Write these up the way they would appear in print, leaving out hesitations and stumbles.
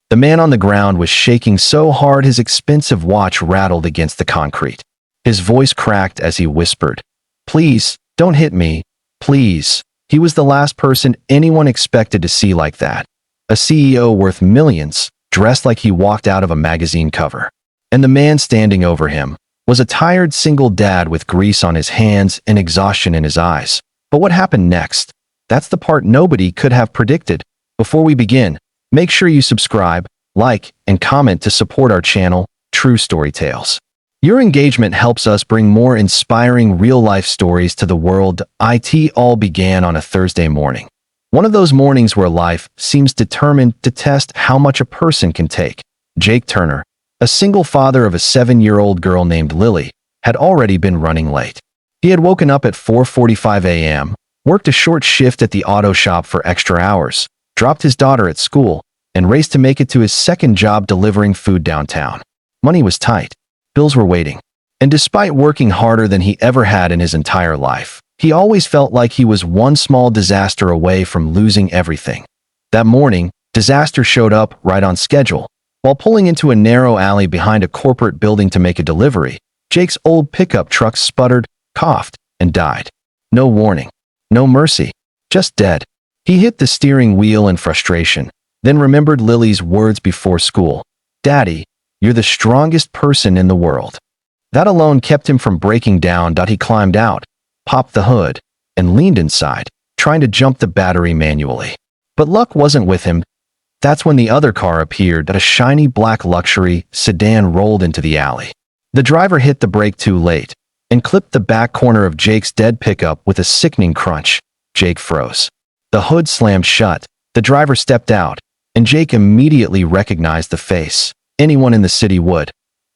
The man on the ground was shaking so hard his expensive watch rattled against the concrete. His voice cracked as he whispered, "Please, don't hit me. Please." He was the last person anyone expected to see like that. A CEO worth millions, dressed like he walked out of a magazine cover. And the man standing over him was a tired single dad with grease on his hands and exhaustion in his eyes. But what happened next? That's the part nobody could have predicted. Before we begin, make sure you subscribe, like, and comment to support our channel, True Story Tales. Your engagement helps us bring more inspiring real-life stories to the world. It all began on a Thursday morning. One of those mornings where life seems determined to test how much a person can take. Jake Turner, a single father of a 7-year-old girl named Lily, had already been running late. He had woken up at 4:45 a.m., worked a short shift at the auto shop for extra hours, dropped his daughter at school, and raced to make it to his second job delivering food downtown. Money was tight. Bills were waiting. And despite working harder than he ever had in his entire life, he always felt like he was one small disaster away from losing everything. That morning, disaster showed up right on schedule. While pulling into a narrow alley behind a corporate building to make a delivery, Jake's old pickup truck sputtered, coughed, and died. No warning. No mercy. Just dead. He hit the steering wheel in frustration, then remembered Lily's words before school. "Daddy, you're the strongest person in the world." That alone kept him from breaking down. He climbed out, popped the hood, and leaned inside, trying to jump the battery manually. But luck wasn't with him. That's when the other car appeared. A shiny black luxury sedan rolled into the alley. The driver hit the brake too late and clipped the back corner of Jake's dead pickup with a sickening crunch. Jake froze. The hood slammed shut, the driver stepped out, and Jake immediately recognized the face. Anyone in the city would.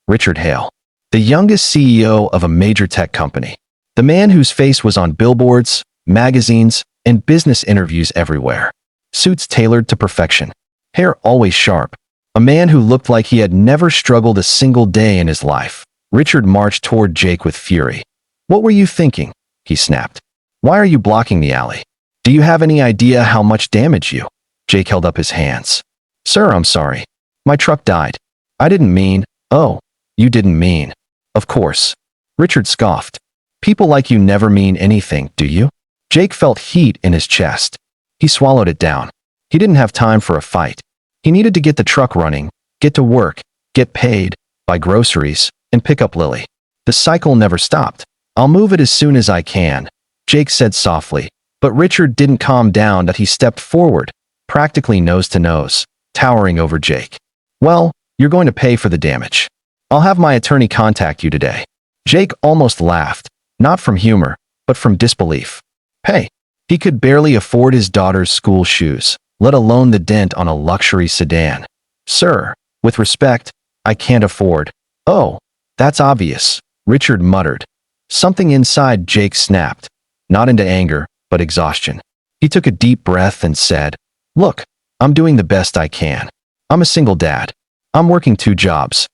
Richard Hale, the youngest CEO of a major tech company. The man whose face was on billboards, magazines, and business interviews everywhere. Suits tailored to perfection. Hair always sharp. A man who looked like he had never struggled a single day in his life. Richard marched toward Jake with fury. "What were you thinking?" he snapped. "Why are you blocking the alley? Do you have any idea how much damage you?" Jake held up his hands. "Sir, I'm sorry. My truck died. I didn't mean." "Oh, you didn't mean." "Of course." Richard scoffed. "People like you never mean anything, do you?" Jake felt heat in his chest. He swallowed it down. He didn't have time for a fight. He needed to get the truck running, get to work, get paid, buy groceries, and pick up Lily. The cycle never stopped. "I'll move it as soon as I can," Jake said softly, but Richard didn't calm down. He stepped forward, practically nose to nose, towering over Jake. "Well, you're going to pay for the damage. I'll have my attorney contact you today." Jake almost laughed, not from humor, but from disbelief. Pay? He could barely afford his daughter's school shoes, let alone the dent on a luxury sedan. "Sir, with respect, I can't afford." "Oh, that's obvious," Richard muttered. Something inside Jake snapped, not into anger, but exhaustion. He took a deep breath and said, "Look, I'm doing the best I can. I'm a single dad. I'm working 2 jobs.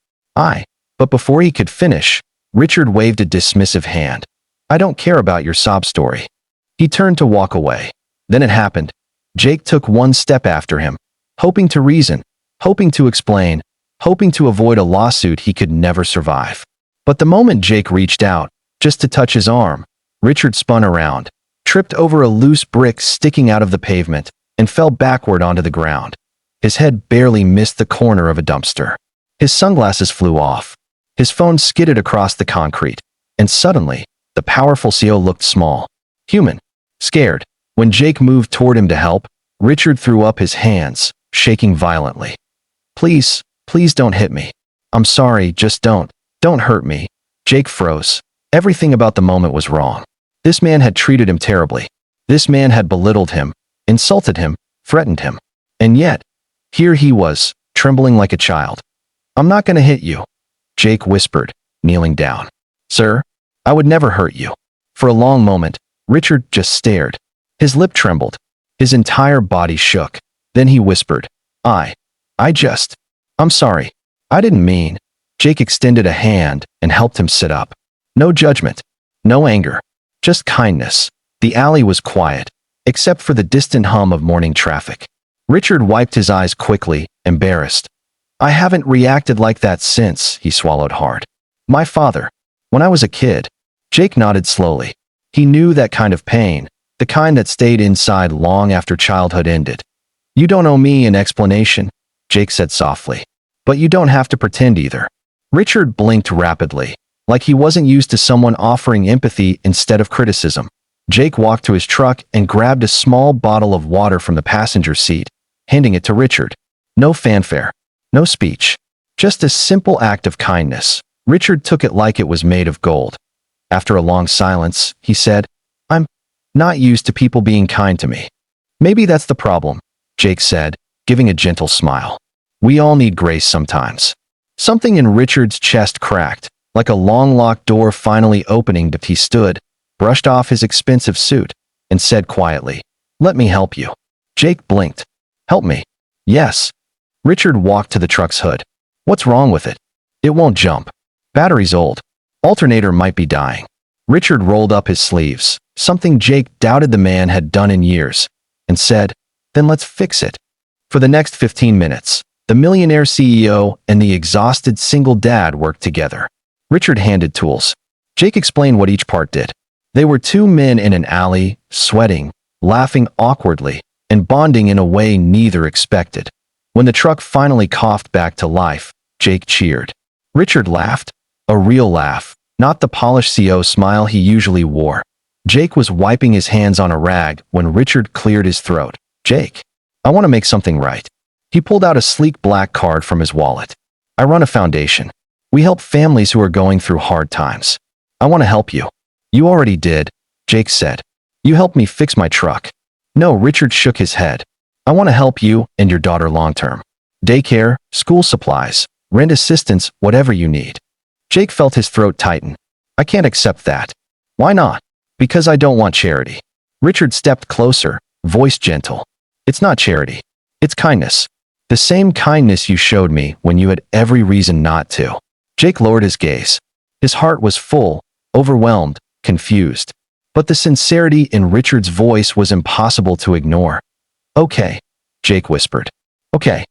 But before he could finish, Richard waved a dismissive hand. "I don't care about your sob story." He turned to walk away. Then it happened. Jake took one step after him, hoping to reason, hoping to explain, hoping to avoid a lawsuit he could never survive. But the moment Jake reached out, just to touch his arm, Richard spun around, tripped over a loose brick sticking out of the pavement, and fell backward onto the ground. His head barely missed the corner of a dumpster. His sunglasses flew off. His phone skidded across the concrete, and suddenly, the powerful CEO looked small, human, scared. When Jake moved toward him to help, Richard threw up his hands, shaking violently. Please don't hit me. I'm sorry, just don't hurt me." Jake froze. Everything about the moment was wrong. This man had treated him terribly. This man had belittled him, insulted him, threatened him. And yet, here he was, trembling like a child. "I'm not going to hit you," Jake whispered, kneeling down. "Sir, I would never hurt you." For a long moment, Richard just stared. His lip trembled. His entire body shook. Then he whispered, I'm sorry. I didn't mean." Jake extended a hand and helped him sit up. No judgment, no anger, just kindness. The alley was quiet, except for the distant hum of morning traffic. Richard wiped his eyes quickly, embarrassed. I haven't reacted like that since, he swallowed hard. My father. When I was a kid. Jake nodded slowly. He knew that kind of pain, the kind that stayed inside long after childhood ended. You don't owe me an explanation, Jake said softly. But you don't have to pretend either. Richard blinked rapidly, like he wasn't used to someone offering empathy instead of criticism. Jake walked to his truck and grabbed a small bottle of water from the passenger seat, handing it to Richard. No fanfare. No speech. Just a simple act of kindness. Richard took it like it was made of gold. After a long silence, he said, I'm not used to people being kind to me. Maybe that's the problem, Jake said, giving a gentle smile. We all need grace sometimes. Something in Richard's chest cracked, like a long-locked door finally opening, but he stood, brushed off his expensive suit, and said quietly, Let me help you. Jake blinked. Help me? Yes. Richard walked to the truck's hood. What's wrong with it? It won't jump. Battery's old. Alternator might be dying. Richard rolled up his sleeves, something Jake doubted the man had done in years, and said, Then let's fix it. For the next 15 minutes, the millionaire CEO and the exhausted single dad worked together. Richard handed tools. Jake explained what each part did. They were two men in an alley, sweating, laughing awkwardly, and bonding in a way neither expected. When the truck finally coughed back to life, Jake cheered. Richard laughed. A real laugh, not the polished CEO smile he usually wore. Jake was wiping his hands on a rag when Richard cleared his throat. Jake, I want to make something right. He pulled out a sleek black card from his wallet. I run a foundation. We help families who are going through hard times. I want to help you. You already did, Jake said. You helped me fix my truck. No, Richard shook his head. I want to help you and your daughter long-term. Daycare, school supplies, rent assistance, whatever you need. Jake felt his throat tighten. I can't accept that. Why not? Because I don't want charity. Richard stepped closer, voice gentle. It's not charity. It's kindness. The same kindness you showed me when you had every reason not to. Jake lowered his gaze. His heart was full, overwhelmed, confused. But the sincerity in Richard's voice was impossible to ignore. Okay, Jake whispered. Okay.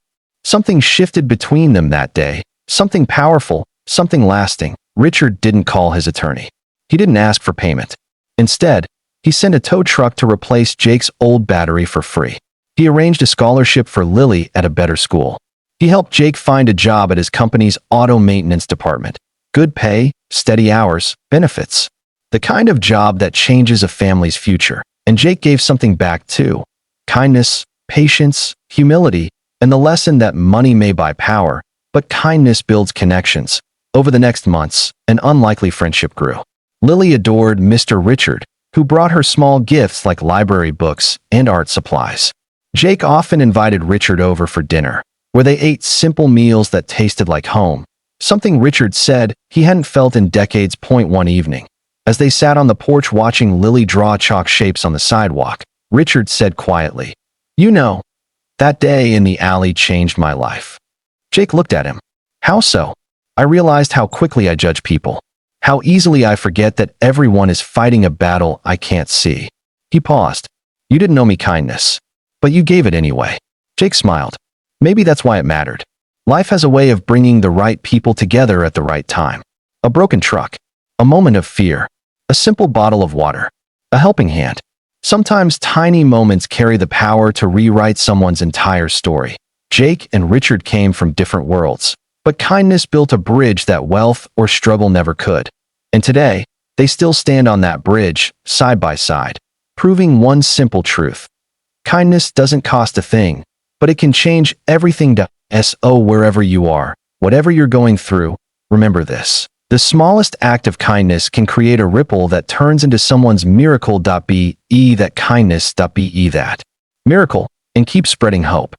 Something shifted between them that day. Something powerful, something lasting. Richard didn't call his attorney. He didn't ask for payment. Instead, he sent a tow truck to replace Jake's old battery for free. He arranged a scholarship for Lily at a better school. He helped Jake find a job at his company's auto maintenance department. Good pay, steady hours, benefits. The kind of job that changes a family's future. And Jake gave something back too. Kindness, patience, humility, and the lesson that money may buy power, but kindness builds connections. Over the next months, an unlikely friendship grew. Lily adored Mr. Richard, who brought her small gifts like library books and art supplies. Jake often invited Richard over for dinner, where they ate simple meals that tasted like home, something Richard said he hadn't felt in decades. One evening, as they sat on the porch watching Lily draw chalk shapes on the sidewalk, Richard said quietly, You know, that day in the alley changed my life. Jake looked at him. How so? I realized how quickly I judge people. How easily I forget that everyone is fighting a battle I can't see. He paused. You didn't know me kindness, but you gave it anyway. Jake smiled. Maybe that's why it mattered. Life has a way of bringing the right people together at the right time. A broken truck. A moment of fear. A simple bottle of water. A helping hand. Sometimes tiny moments carry the power to rewrite someone's entire story. Jake and Richard came from different worlds, but kindness built a bridge that wealth or struggle never could. And today, they still stand on that bridge, side by side, proving one simple truth. Kindness doesn't cost a thing, but it can change everything. So wherever you are, whatever you're going through, remember this. The smallest act of kindness can create a ripple that turns into someone's miracle. Be that kindness. Be that miracle, and keep spreading hope.